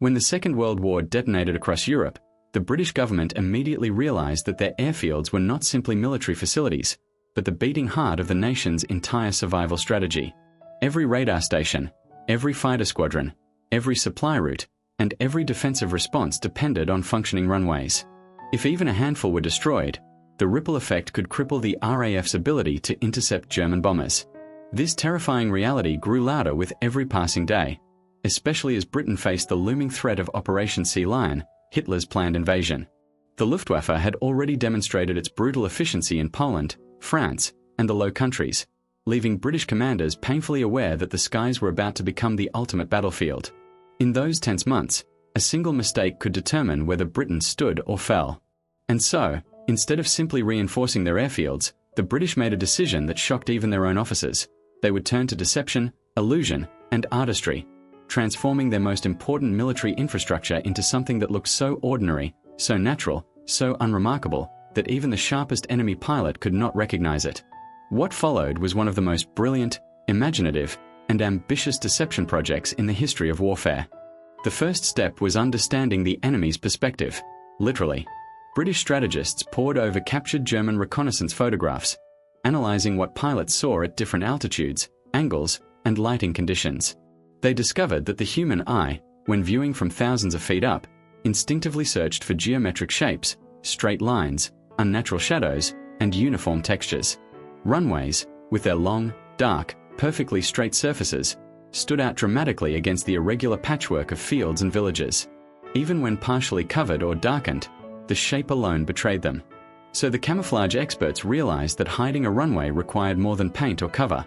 When the Second World War detonated across Europe, the British government immediately realized that their airfields were not simply military facilities, but the beating heart of the nation's entire survival strategy. Every radar station, every fighter squadron, every supply route, and every defensive response depended on functioning runways. If even a handful were destroyed, the ripple effect could cripple the RAF's ability to intercept German bombers. This terrifying reality grew louder with every passing day, especially as Britain faced the looming threat of Operation Sea Lion, Hitler's planned invasion. The Luftwaffe had already demonstrated its brutal efficiency in Poland, France, and the Low Countries, leaving British commanders painfully aware that the skies were about to become the ultimate battlefield. In those tense months, a single mistake could determine whether Britain stood or fell. And so, instead of simply reinforcing their airfields, the British made a decision that shocked even their own officers. They would turn to deception, illusion, and artistry, transforming their most important military infrastructure into something that looked so ordinary, so natural, so unremarkable, that even the sharpest enemy pilot could not recognize it. What followed was one of the most brilliant, imaginative, and ambitious deception projects in the history of warfare. The first step was understanding the enemy's perspective, literally. British strategists pored over captured German reconnaissance photographs, analyzing what pilots saw at different altitudes, angles, and lighting conditions. They discovered that the human eye, when viewing from thousands of feet up, instinctively searched for geometric shapes, straight lines, unnatural shadows, and uniform textures. Runways, with their long, dark, perfectly straight surfaces, stood out dramatically against the irregular patchwork of fields and villages. Even when partially covered or darkened, the shape alone betrayed them. So the camouflage experts realized that hiding a runway required more than paint or cover.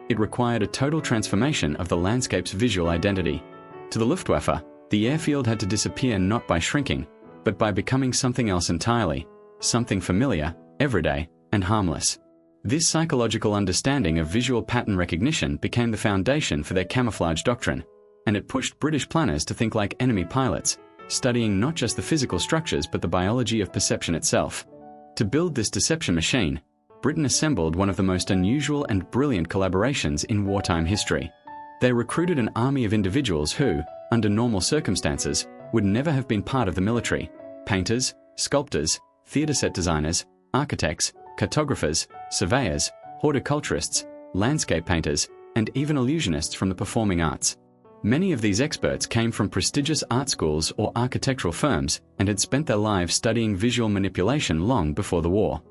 It required a total transformation of the landscape's visual identity. To the Luftwaffe, the airfield had to disappear not by shrinking, but by becoming something else entirely, something familiar, everyday, and harmless. This psychological understanding of visual pattern recognition became the foundation for their camouflage doctrine, and it pushed British planners to think like enemy pilots, studying not just the physical structures but the biology of perception itself. To build this deception machine, Britain assembled one of the most unusual and brilliant collaborations in wartime history. They recruited an army of individuals who, under normal circumstances, would never have been part of the military: painters, sculptors, theatre set designers, architects, cartographers, surveyors, horticulturists, landscape painters, and even illusionists from the performing arts. Many of these experts came from prestigious art schools or architectural firms and had spent their lives studying visual manipulation long before the war.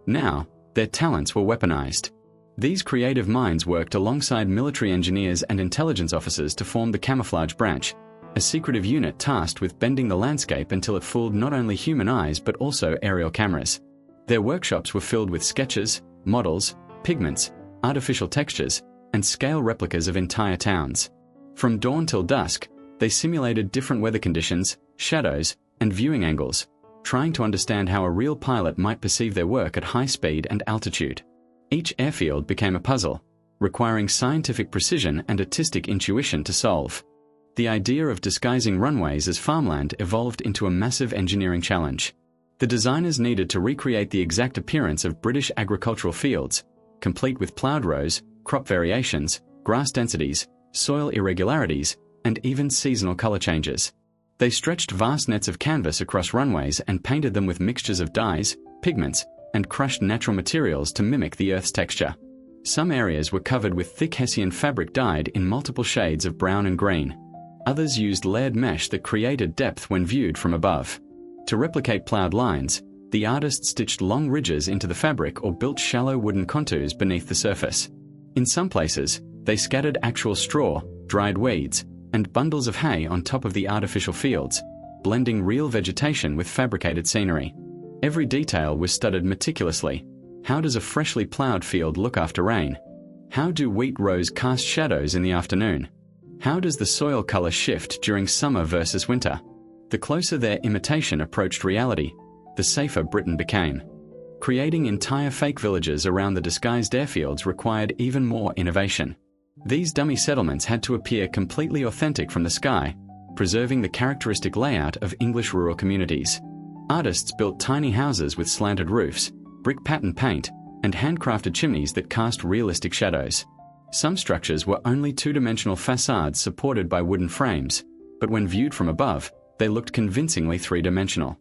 Now, their talents were weaponized. These creative minds worked alongside military engineers and intelligence officers to form the camouflage branch, a secretive unit tasked with bending the landscape until it fooled not only human eyes but also aerial cameras. Their workshops were filled with sketches, models, pigments, artificial textures, and scale replicas of entire towns. From dawn till dusk, they simulated different weather conditions, shadows, and viewing angles, trying to understand how a real pilot might perceive their work at high speed and altitude. Each airfield became a puzzle, requiring scientific precision and artistic intuition to solve. The idea of disguising runways as farmland evolved into a massive engineering challenge. The designers needed to recreate the exact appearance of British agricultural fields, complete with ploughed rows, crop variations, grass densities, soil irregularities, and even seasonal color changes. They stretched vast nets of canvas across runways and painted them with mixtures of dyes, pigments, and crushed natural materials to mimic the Earth's texture. Some areas were covered with thick Hessian fabric dyed in multiple shades of brown and green. Others used layered mesh that created depth when viewed from above. To replicate ploughed lines, the artists stitched long ridges into the fabric or built shallow wooden contours beneath the surface. In some places, they scattered actual straw, dried weeds, and bundles of hay on top of the artificial fields, blending real vegetation with fabricated scenery. Every detail was studied meticulously. How does a freshly ploughed field look after rain? How do wheat rows cast shadows in the afternoon? How does the soil color shift during summer versus winter? The closer their imitation approached reality, the safer Britain became. Creating entire fake villages around the disguised airfields required even more innovation. These dummy settlements had to appear completely authentic from the sky, preserving the characteristic layout of English rural communities. Artists built tiny houses with slanted roofs, brick pattern paint, and handcrafted chimneys that cast realistic shadows. Some structures were only two-dimensional facades supported by wooden frames, but when viewed from above, they looked convincingly three-dimensional.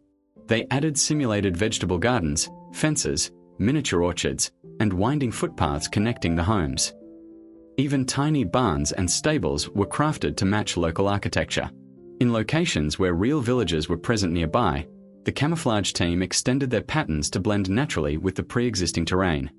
They added simulated vegetable gardens, fences, miniature orchards, and winding footpaths connecting the homes. Even tiny barns and stables were crafted to match local architecture. In locations where real villages were present nearby, the camouflage team extended their patterns to blend naturally with the pre-existing terrain.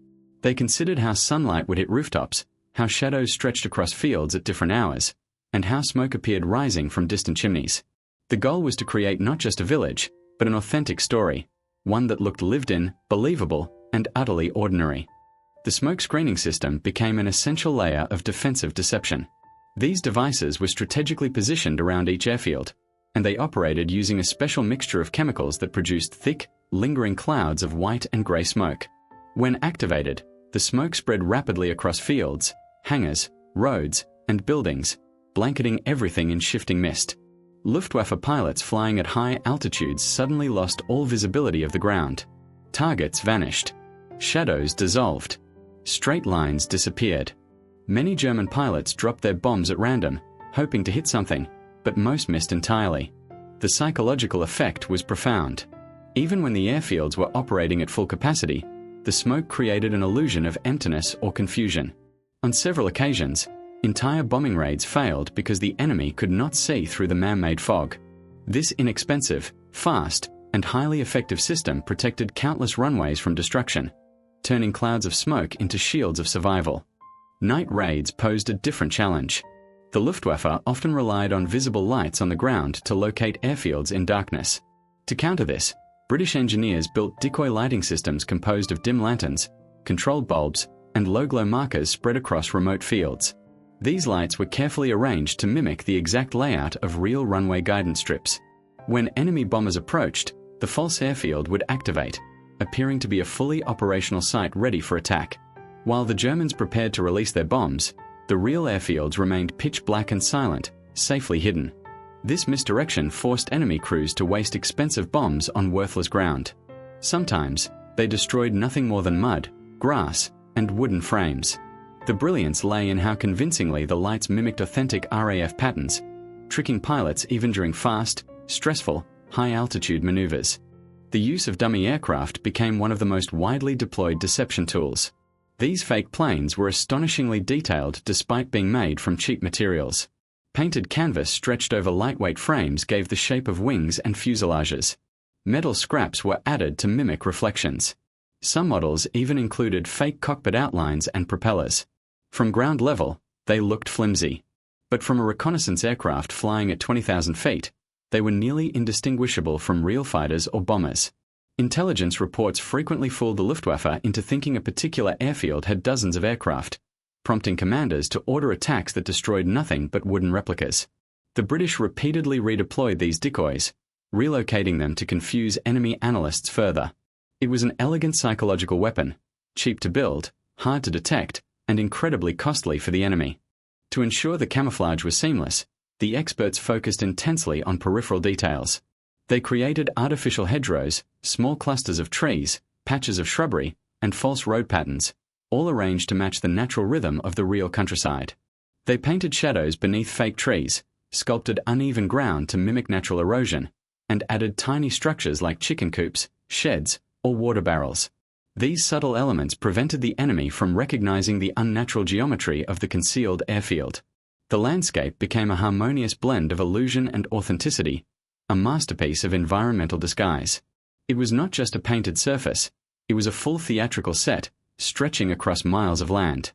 They considered how sunlight would hit rooftops, how shadows stretched across fields at different hours, and how smoke appeared rising from distant chimneys. The goal was to create not just a village, but an authentic story, one that looked lived in, believable, and utterly ordinary. The smoke screening system became an essential layer of defensive deception. These devices were strategically positioned around each airfield, and they operated using a special mixture of chemicals that produced thick, lingering clouds of white and grey smoke. When activated, the smoke spread rapidly across fields, hangars, roads, and buildings, blanketing everything in shifting mist. Luftwaffe pilots flying at high altitudes suddenly lost all visibility of the ground. Targets vanished. Shadows dissolved. Straight lines disappeared. Many German pilots dropped their bombs at random, hoping to hit something, but most missed entirely. The psychological effect was profound. Even when the airfields were operating at full capacity, the smoke created an illusion of emptiness or confusion. On several occasions, entire bombing raids failed because the enemy could not see through the man-made fog. This inexpensive, fast, and highly effective system protected countless runways from destruction, turning clouds of smoke into shields of survival. Night raids posed a different challenge. The Luftwaffe often relied on visible lights on the ground to locate airfields in darkness. To counter this, British engineers built decoy lighting systems composed of dim lanterns, controlled bulbs, and low-glow markers spread across remote fields. These lights were carefully arranged to mimic the exact layout of real runway guidance strips. When enemy bombers approached, the false airfield would activate, appearing to be a fully operational site ready for attack. While the Germans prepared to release their bombs, the real airfields remained pitch black and silent, safely hidden. This misdirection forced enemy crews to waste expensive bombs on worthless ground. Sometimes, they destroyed nothing more than mud, grass, and wooden frames. The brilliance lay in how convincingly the lights mimicked authentic RAF patterns, tricking pilots even during fast, stressful, high-altitude maneuvers. The use of dummy aircraft became one of the most widely deployed deception tools. These fake planes were astonishingly detailed despite being made from cheap materials. Painted canvas stretched over lightweight frames gave the shape of wings and fuselages. Metal scraps were added to mimic reflections. Some models even included fake cockpit outlines and propellers. From ground level, they looked flimsy. But from a reconnaissance aircraft flying at 20,000 feet, they were nearly indistinguishable from real fighters or bombers. Intelligence reports frequently fooled the Luftwaffe into thinking a particular airfield had dozens of aircraft, prompting commanders to order attacks that destroyed nothing but wooden replicas. The British repeatedly redeployed these decoys, relocating them to confuse enemy analysts further. It was an elegant psychological weapon, cheap to build, hard to detect, and incredibly costly for the enemy. To ensure the camouflage was seamless, the experts focused intensely on peripheral details. They created artificial hedgerows, small clusters of trees, patches of shrubbery, and false road patterns, all arranged to match the natural rhythm of the real countryside. They painted shadows beneath fake trees, sculpted uneven ground to mimic natural erosion, and added tiny structures like chicken coops, sheds, or water barrels. These subtle elements prevented the enemy from recognizing the unnatural geometry of the concealed airfield. The landscape became a harmonious blend of illusion and authenticity, a masterpiece of environmental disguise. It was not just a painted surface, it was a full theatrical set, stretching across miles of land.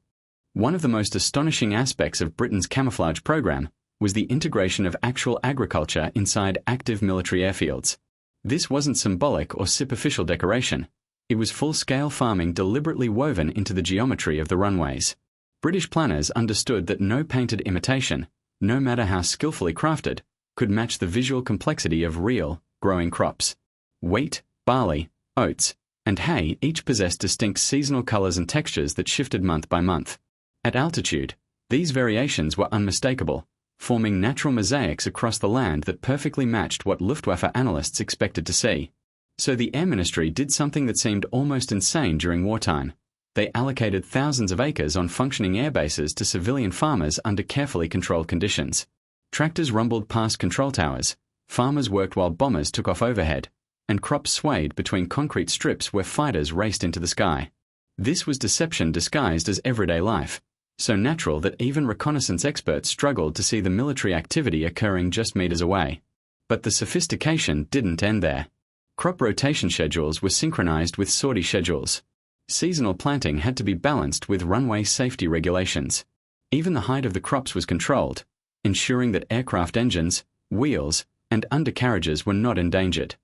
One of the most astonishing aspects of Britain's camouflage program was the integration of actual agriculture inside active military airfields. This wasn't symbolic or superficial decoration. It was full-scale farming deliberately woven into the geometry of the runways. British planners understood that no painted imitation, no matter how skillfully crafted, could match the visual complexity of real, growing crops. Wheat, barley, oats, and hay each possessed distinct seasonal colors and textures that shifted month by month. At altitude, these variations were unmistakable, forming natural mosaics across the land that perfectly matched what Luftwaffe analysts expected to see. So the Air Ministry did something that seemed almost insane during wartime. They allocated thousands of acres on functioning air bases to civilian farmers under carefully controlled conditions. Tractors rumbled past control towers, farmers worked while bombers took off overhead, and crops swayed between concrete strips where fighters raced into the sky. This was deception disguised as everyday life, so natural that even reconnaissance experts struggled to see the military activity occurring just meters away. But the sophistication didn't end there. Crop rotation schedules were synchronized with sortie schedules. Seasonal planting had to be balanced with runway safety regulations. Even the height of the crops was controlled, ensuring that aircraft engines, wheels, and undercarriages were not endangered.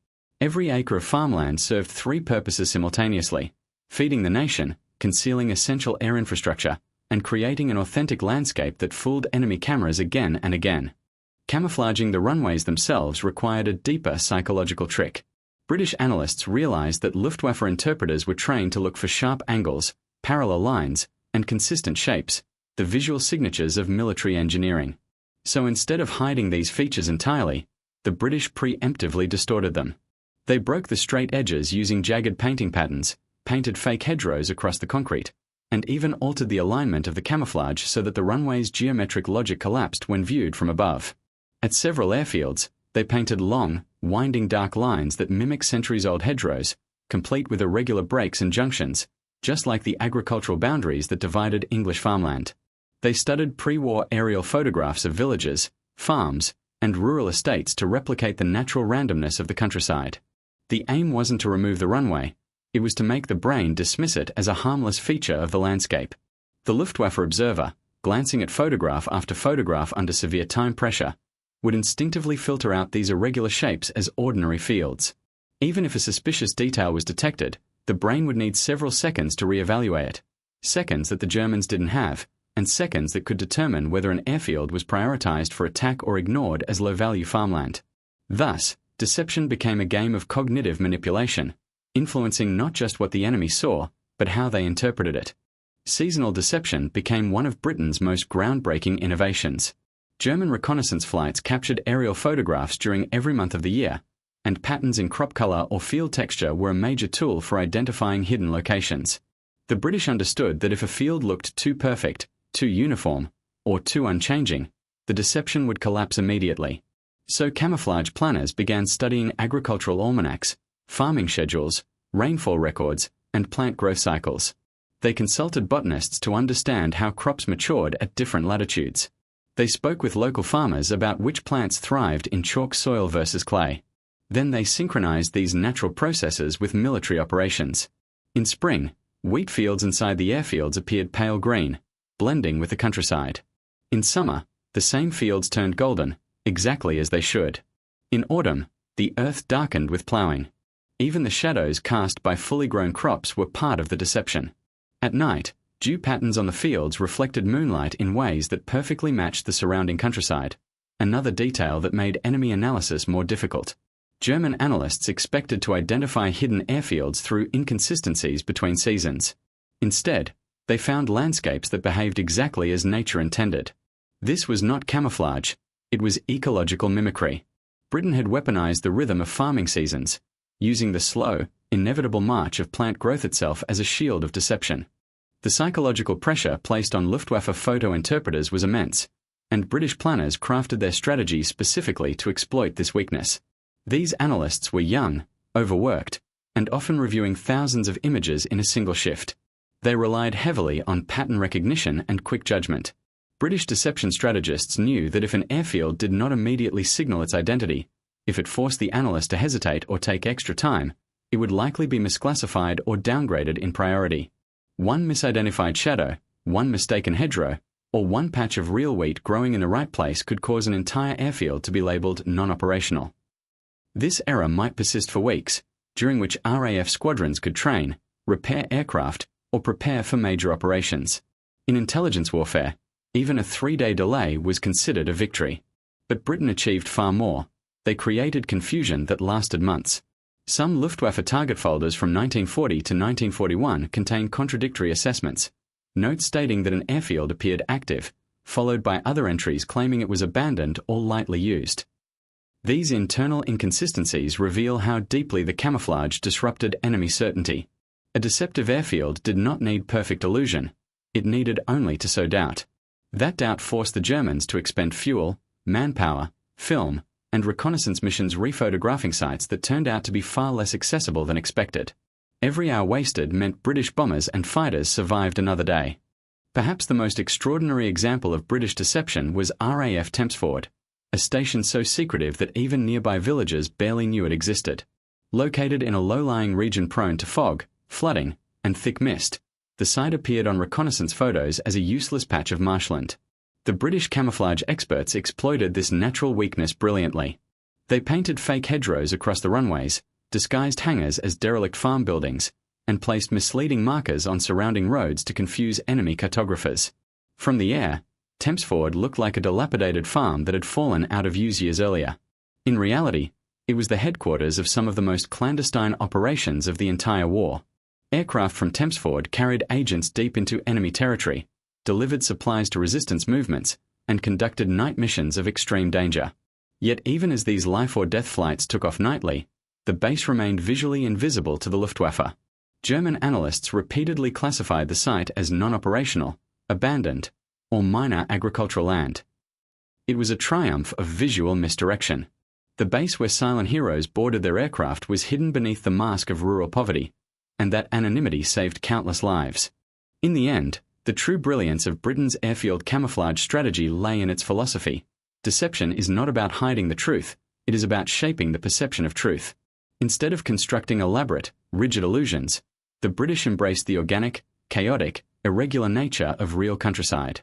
Every acre of farmland served three purposes simultaneously: feeding the nation, concealing essential air infrastructure, and creating an authentic landscape that fooled enemy cameras again and again. Camouflaging the runways themselves required a deeper psychological trick. British analysts realized that Luftwaffe interpreters were trained to look for sharp angles, parallel lines, and consistent shapes, the visual signatures of military engineering. So instead of hiding these features entirely, the British preemptively distorted them. They broke the straight edges using jagged painting patterns, painted fake hedgerows across the concrete, and even altered the alignment of the camouflage so that the runway's geometric logic collapsed when viewed from above. At several airfields, they painted long, winding dark lines that mimic centuries-old hedgerows, complete with irregular breaks and junctions, just like the agricultural boundaries that divided English farmland. They studied pre-war aerial photographs of villages, farms, and rural estates to replicate the natural randomness of the countryside. The aim wasn't to remove the runway, it was to make the brain dismiss it as a harmless feature of the landscape. The Luftwaffe observer, glancing at photograph after photograph under severe time pressure, would instinctively filter out these irregular shapes as ordinary fields. Even if a suspicious detail was detected, the brain would need several seconds to reevaluate it, seconds that the Germans didn't have, and seconds that could determine whether an airfield was prioritized for attack or ignored as low-value farmland. Thus, deception became a game of cognitive manipulation, influencing not just what the enemy saw, but how they interpreted it. Seasonal deception became one of Britain's most groundbreaking innovations. German reconnaissance flights captured aerial photographs during every month of the year, and patterns in crop color or field texture were a major tool for identifying hidden locations. The British understood that if a field looked too perfect, too uniform, or too unchanging, the deception would collapse immediately. So camouflage planners began studying agricultural almanacs, farming schedules, rainfall records, and plant growth cycles. They consulted botanists to understand how crops matured at different latitudes. They spoke with local farmers about which plants thrived in chalk soil versus clay. Then they synchronized these natural processes with military operations. In spring, wheat fields inside the airfields appeared pale green, blending with the countryside. In summer, the same fields turned golden, exactly as they should. In autumn, the earth darkened with plowing. Even the shadows cast by fully grown crops were part of the deception. At night, dew patterns on the fields reflected moonlight in ways that perfectly matched the surrounding countryside, another detail that made enemy analysis more difficult. German analysts expected to identify hidden airfields through inconsistencies between seasons. Instead, they found landscapes that behaved exactly as nature intended. This was not camouflage, it was ecological mimicry. Britain had weaponized the rhythm of farming seasons, using the slow, inevitable march of plant growth itself as a shield of deception. The psychological pressure placed on Luftwaffe photo interpreters was immense, and British planners crafted their strategy specifically to exploit this weakness. These analysts were young, overworked, and often reviewing thousands of images in a single shift. They relied heavily on pattern recognition and quick judgment. British deception strategists knew that if an airfield did not immediately signal its identity, if it forced the analyst to hesitate or take extra time, it would likely be misclassified or downgraded in priority. One misidentified shadow, one mistaken hedgerow, or one patch of real wheat growing in the right place could cause an entire airfield to be labeled non-operational. This error might persist for weeks, during which RAF squadrons could train, repair aircraft, or prepare for major operations. In intelligence warfare, even a 3-day delay was considered a victory. But Britain achieved far more. They created confusion that lasted months. Some Luftwaffe target folders from 1940 to 1941 contain contradictory assessments, notes stating that an airfield appeared active, followed by other entries claiming it was abandoned or lightly used. These internal inconsistencies reveal how deeply the camouflage disrupted enemy certainty. A deceptive airfield did not need perfect illusion, it needed only to sow doubt. That doubt forced the Germans to expend fuel, manpower, film, and reconnaissance missions rephotographing sites that turned out to be far less accessible than expected. Every hour wasted meant British bombers and fighters survived another day. Perhaps the most extraordinary example of British deception was RAF Tempsford, a station so secretive that even nearby villagers barely knew it existed. Located in a low-lying region prone to fog, flooding, and thick mist, the site appeared on reconnaissance photos as a useless patch of marshland. The British camouflage experts exploited this natural weakness brilliantly. They painted fake hedgerows across the runways, disguised hangars as derelict farm buildings, and placed misleading markers on surrounding roads to confuse enemy cartographers. From the air, Tempsford looked like a dilapidated farm that had fallen out of use years earlier. In reality, it was the headquarters of some of the most clandestine operations of the entire war. Aircraft from Tempsford carried agents deep into enemy territory, delivered supplies to resistance movements, and conducted night missions of extreme danger. Yet even as these life-or-death flights took off nightly, the base remained visually invisible to the Luftwaffe. German analysts repeatedly classified the site as non-operational, abandoned, or minor agricultural land. It was a triumph of visual misdirection. The base where silent heroes boarded their aircraft was hidden beneath the mask of rural poverty, and that anonymity saved countless lives. In the end, the true brilliance of Britain's airfield camouflage strategy lay in its philosophy. Deception is not about hiding the truth, it is about shaping the perception of truth. Instead of constructing elaborate, rigid illusions, the British embraced the organic, chaotic, irregular nature of real countryside.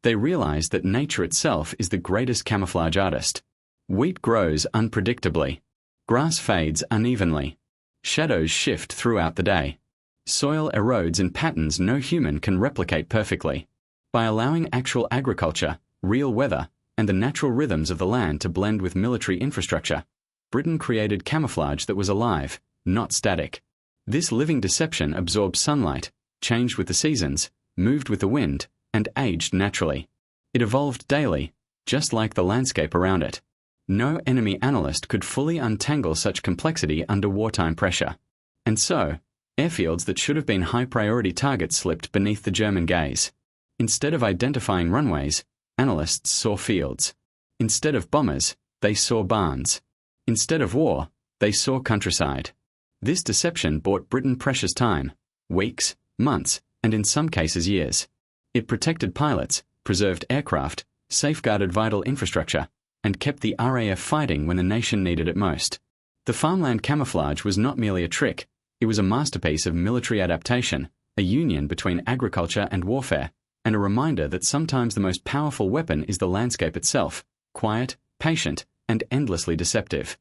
They realized that nature itself is the greatest camouflage artist. Wheat grows unpredictably. Grass fades unevenly. Shadows shift throughout the day. Soil erodes in patterns no human can replicate perfectly. By allowing actual agriculture, real weather, and the natural rhythms of the land to blend with military infrastructure, Britain created camouflage that was alive, not static. This living deception absorbed sunlight, changed with the seasons, moved with the wind, and aged naturally. It evolved daily, just like the landscape around it. No enemy analyst could fully untangle such complexity under wartime pressure. And so, airfields that should have been high-priority targets slipped beneath the German gaze. Instead of identifying runways, analysts saw fields. Instead of bombers, they saw barns. Instead of war, they saw countryside. This deception bought Britain precious time, weeks, months, and in some cases years. It protected pilots, preserved aircraft, safeguarded vital infrastructure, and kept the RAF fighting when the nation needed it most. The farmland camouflage was not merely a trick, it was a masterpiece of military adaptation, a union between agriculture and warfare, and a reminder that sometimes the most powerful weapon is the landscape itself, quiet, patient, and endlessly deceptive.